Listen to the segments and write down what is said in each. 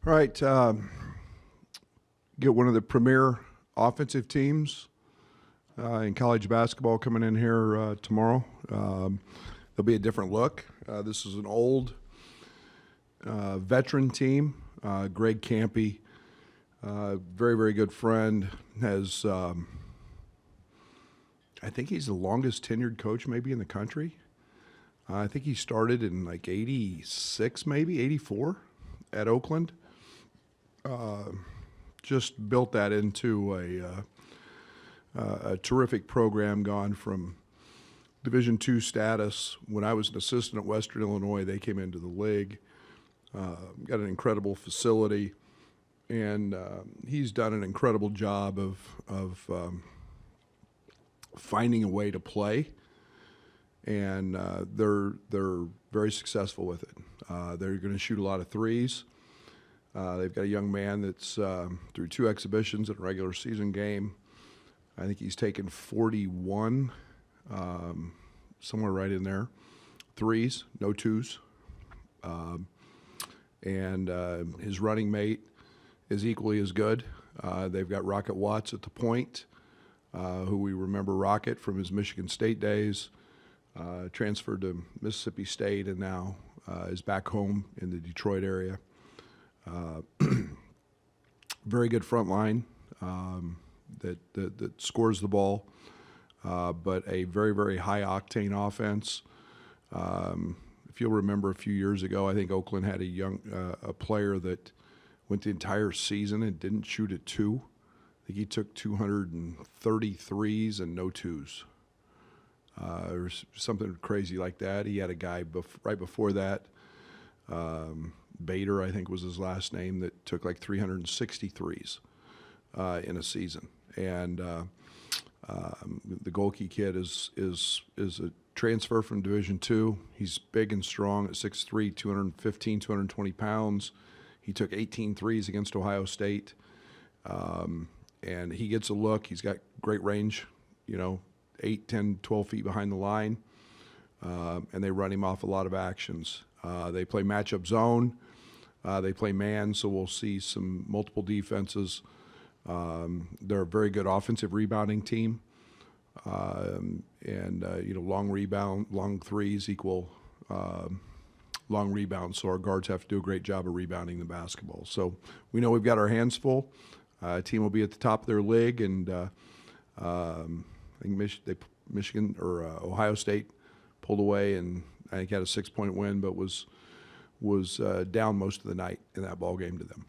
All right, get one of the premier offensive teams in college basketball coming in here tomorrow. There'll be a different look. This is an old veteran team. Greg Campy, very, very good friend, has, I think he's the longest tenured coach maybe in the country. I think he started in like 86, maybe 84 at Oakland. Just built that into a terrific program, gone from Division II status. When I was an assistant at Western Illinois, they came into the league. Got an incredible facility, and he's done an incredible job of finding a way to play, and they're very successful with it. They're going to shoot a lot of threes. They've got a young man that's through 2 exhibitions and a regular season game. I think he's taken 41, somewhere right in there. Threes, no twos. And his running mate is equally as good. They've got Rocket Watts at the point, who we remember Rocket from his Michigan State days, transferred to Mississippi State and now is back home in the Detroit area. Very good front line that scores the ball, but a very, very high octane offense. If you'll remember a few years ago, I think Oakland had a player that went the entire season and didn't shoot at 2. I think he took 233s and no twos. Or something crazy like that. He had a guy right before that, Bader, I think was his last name, that took like 363s in a season. And the Golke kid is a transfer from Division II. He's big and strong at 6'3", 215, 220 pounds. He took 18 threes against Ohio State. And he gets a look. He's got great range, 8, 10, 12 feet behind the line. And they run him off a lot of actions. They play matchup zone. They play man, so we'll see some multiple defenses. They're a very good offensive rebounding team. Long threes equal long rebounds, so our guards have to do a great job of rebounding the basketball. So we know we've got our hands full. Team will be at the top of their league, and I think Michigan or Ohio State pulled away, and I think had a 6-point win, but was down most of the night in that ball game to them.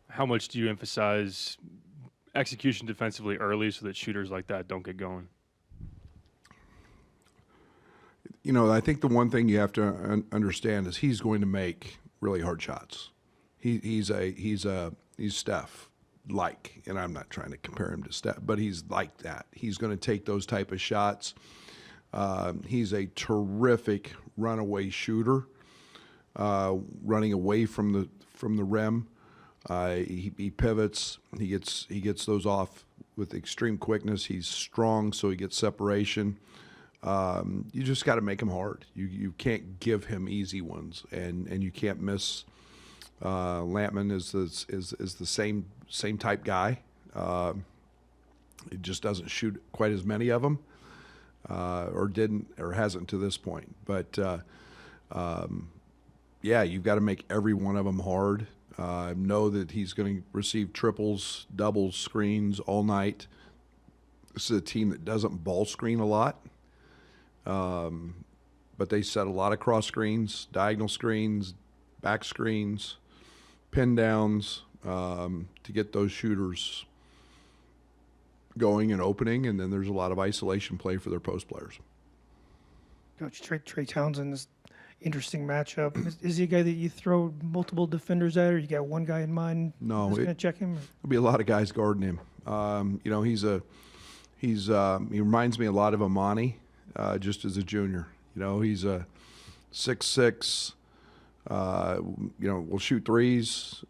How much do you emphasize execution defensively early so that shooters like that don't get going? I think the one thing you have to understand is he's going to make really hard shots. He's Steph-like, and I'm not trying to compare him to Steph, but he's like that. He's going to take those type of shots. He's a terrific runaway shooter, running away from the rim. He pivots. He gets those off with extreme quickness. He's strong, so he gets separation. You just got to make him hard. You can't give him easy ones, and you can't miss. Lampman is the same type guy. He just doesn't shoot quite as many of them, or hasn't to this point. But you've got to make every one of them hard. Know that he's going to receive triples, doubles, screens all night. This is a team that doesn't ball screen a lot, but they set a lot of cross screens, diagonal screens, back screens, pin downs to get those shooters going and opening, and then there's a lot of isolation play for their post players. Coach Trey Townsend is interesting matchup. Is he a guy that you throw multiple defenders at, or you got one guy in mind? No, who's going to check him? There'll be a lot of guys guarding him. He reminds me a lot of Amani, just as a junior. He's a 6'6". Will shoot threes,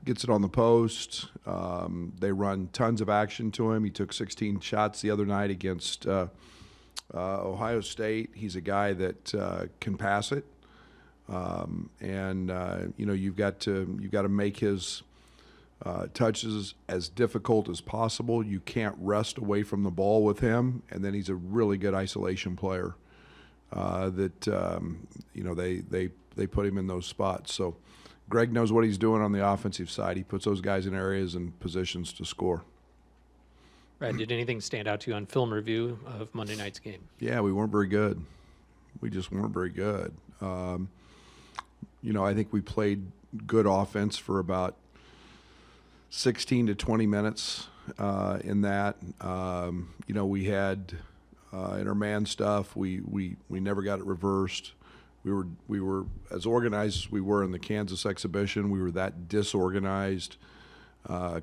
gets it on the post. They run tons of action to him. He took 16 shots the other night against Ohio State, he's a guy that can pass it, you've got to make his touches as difficult as possible. You can't rest away from the ball with him, and then he's a really good isolation player. They put him in those spots. So Greg knows what he's doing on the offensive side. He puts those guys in areas and positions to score. Brad, did anything stand out to you on film review of Monday night's game? Yeah, we weren't very good. We just weren't very good. I think we played good offense for about 16 to 20 minutes in that. We had in our man stuff, we never got it reversed. We were as organized as we were in the Kansas exhibition. We were that disorganized.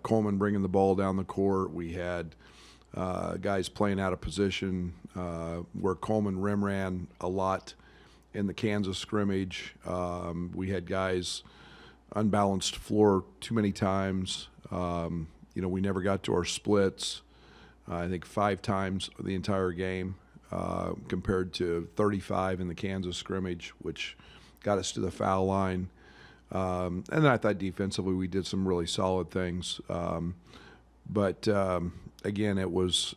Coleman bringing the ball down the court. We had guys playing out of position where Coleman rim ran a lot in the Kansas scrimmage. We had guys unbalanced floor too many times. We never got to our splits. I think 5 times the entire game compared to 35 in the Kansas scrimmage, which got us to the foul line. And then I thought defensively we did some really solid things. But again, it was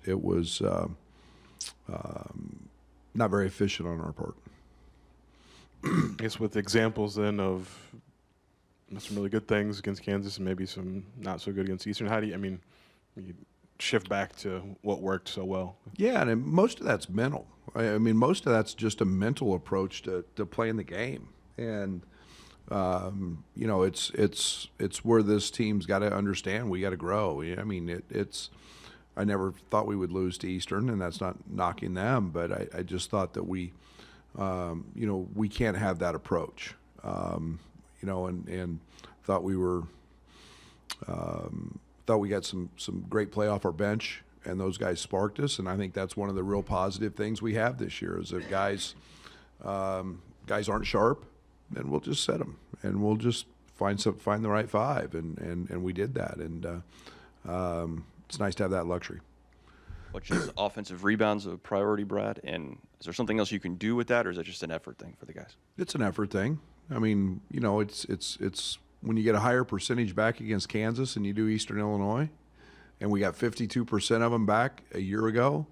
not very efficient on our part. I guess with examples then of some really good things against Kansas and maybe some not so good against Eastern, how do you shift back to what worked so well? Yeah, and most of that's mental. Most of that's just a mental approach to playing the game. And it's where this team's got to understand we got to grow. I never thought we would lose to Eastern, and that's not knocking them, but I just thought that we can't have that approach. And thought we were thought we got some great play off our bench, and those guys sparked us. And I think that's one of the real positive things we have this year is that guys aren't sharp. And we'll just set them, and we'll just find the right 5, and we did that, and it's nice to have that luxury. Which is offensive rebounds a priority, Brad? And is there something else you can do with that, or is it just an effort thing for the guys? It's an effort thing. It's when you get a higher percentage back against Kansas and you do Eastern Illinois, and we got 52% of them back a year ago.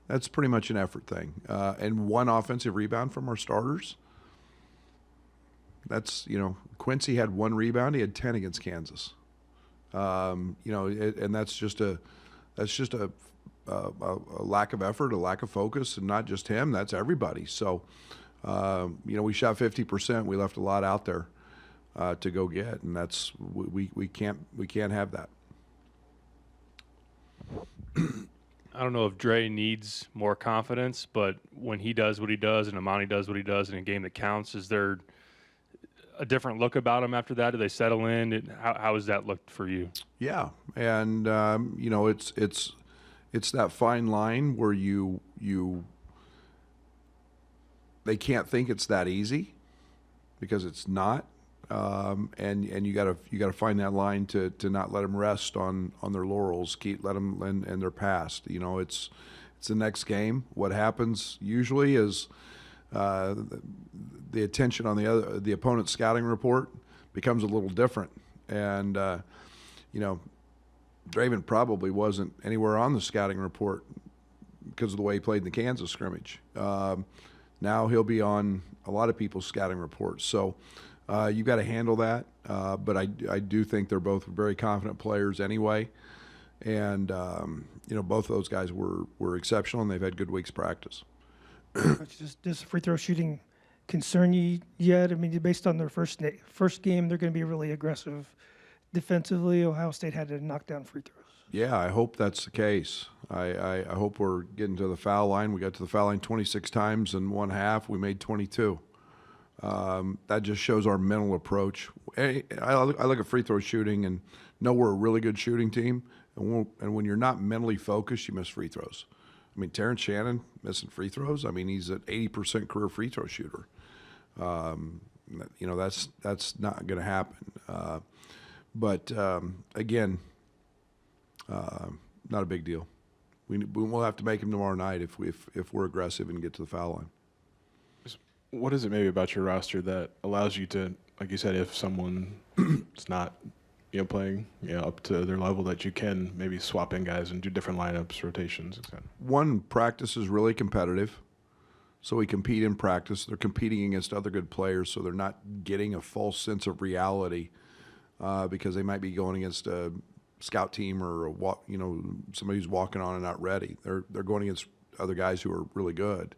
That's pretty much an effort thing. And 1 offensive rebound from our starters. That's, Quincy had 1 rebound. He had 10 against Kansas. And that's just a lack of effort, a lack of focus, and not just him. That's everybody. So, we shot 50%. We left a lot out there to go get, and that's we can't have that. I don't know if Dre needs more confidence, but when he does what he does and Amani does what he does in a game that counts, is there a different look about him after that? Do they settle in? How has that looked for you? Yeah, and it's that fine line where they can't think it's that easy because it's not, and you gotta find that line to not let them rest on their laurels. Let them and their past. It's the next game. What happens usually is the attention on the opponent's scouting report becomes a little different, and Draven probably wasn't anywhere on the scouting report because of the way he played in the Kansas scrimmage. Now he'll be on a lot of people's scouting reports, so you've got to handle that. But I do think they're both very confident players anyway, and both of those guys were exceptional, and they've had good weeks practice. Does free throw shooting concern you yet? Based on their first game, they're going to be really aggressive defensively. Ohio State had to knock down free throws. Yeah, I hope that's the case. I hope we're getting to the foul line. We got to the foul line 26 times in one half. We made 22. That just shows our mental approach. I look at free throw shooting and know we're a really good shooting team. And when you're not mentally focused, you miss free throws. Terrence Shannon missing free throws. He's an 80% career free throw shooter. That's not going to happen. But again, not a big deal. We'll have to make him tomorrow night if we're aggressive and get to the foul line. What is it maybe about your roster that allows you to, like you said, if someone is not, playing, up to their level, that you can maybe swap in guys and do different lineups, rotations, etc. One, practice is really competitive, so we compete in practice. They're competing against other good players, so they're not getting a false sense of reality because they might be going against a scout team or somebody who's walking on and not ready. They're going against other guys who are really good.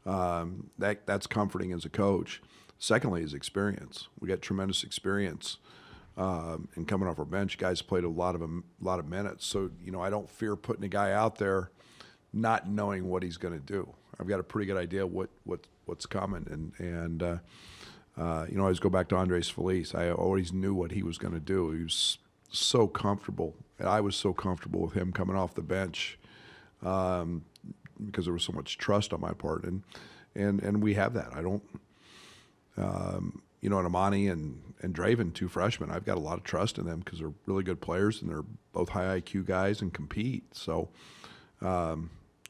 That's comforting as a coach. Secondly, is experience. We got tremendous experience, and coming off our bench, guys played a lot of minutes. So I don't fear putting a guy out there, not knowing what he's going to do. I've got a pretty good idea what's coming, and I always go back to Andres Feliz. I always knew what he was going to do. He was so comfortable, and I was so comfortable with him coming off the bench. Because there was so much trust on my part, and we have that. I don't, and Amani and Draven, 2 freshmen, I've got a lot of trust in them because they're really good players and they're both high IQ guys and compete. So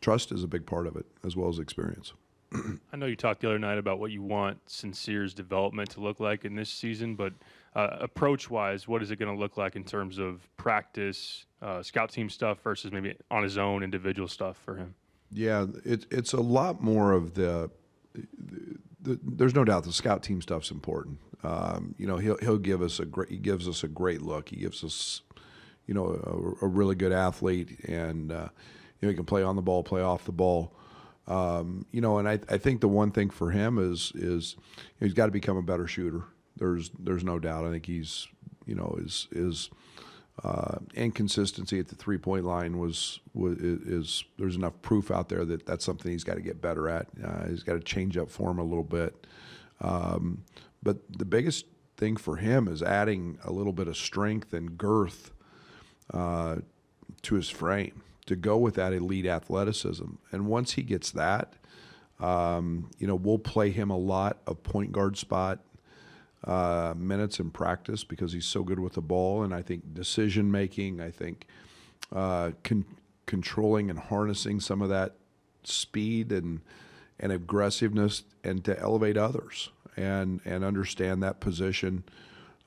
trust is a big part of it, as well as experience. I know you talked the other night about what you want Sincere's development to look like in this season, but approach-wise, what is it going to look like in terms of practice, scout team stuff versus maybe on his own individual stuff for him? Yeah, it's a lot more of there's no doubt the scout team stuff's important. He'll give us he gives us a great look. He gives us, a really good athlete, and he can play on the ball, play off the ball. And I think the one thing for him is he's got to become a better shooter. There's no doubt. I think he's his inconsistency at the 3-point line is there's enough proof out there that that's something he's got to get better at. He's got to change up form a little bit. But the biggest thing for him is adding a little bit of strength and girth to his frame to go with that elite athleticism. And once he gets that, we'll play him a lot of point guard spot minutes in practice because he's so good with the ball. And I think decision making, I think controlling and harnessing some of that speed and aggressiveness, and to elevate others and understand that position.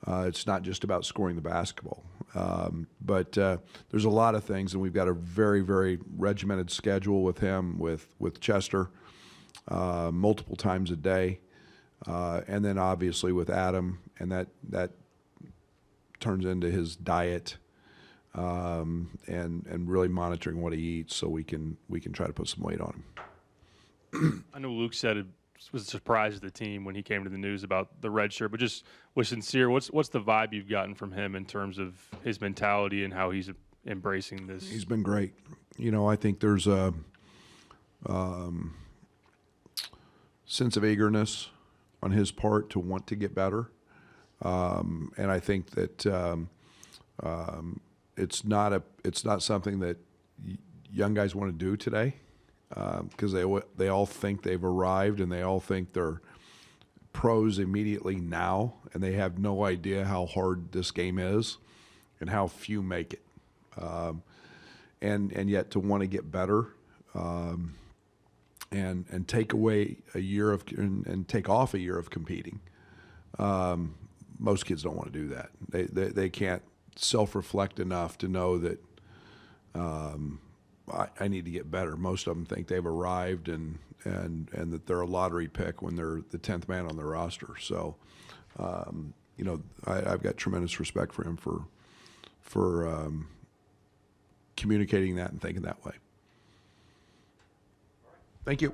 It's not just about scoring the basketball. But there's a lot of things, and we've got a very, very regimented schedule with him, with Chester, multiple times a day. And then obviously with Adam, and that turns into his diet, and really monitoring what he eats so we can try to put some weight on him. I know Luke said it was a surprise to the team when he came to the news about the red shirt, but just with Sincere, what's the vibe you've gotten from him in terms of his mentality and how he's embracing this? He's been great. I think there's a sense of eagerness on his part to want to get better, and I think that it's not something that young guys want to do today, because they all think they've arrived and they all think they're pros immediately now, and they have no idea how hard this game is and how few make it, and yet to want to get better. And take away a year of and take off a year of competing. Most kids don't want to do that. They can't self-reflect enough to know that I need to get better. Most of them think they've arrived and that they're a lottery pick when they're the 10th man on their roster. So, I've got tremendous respect for him for communicating that and thinking that way. Thank you.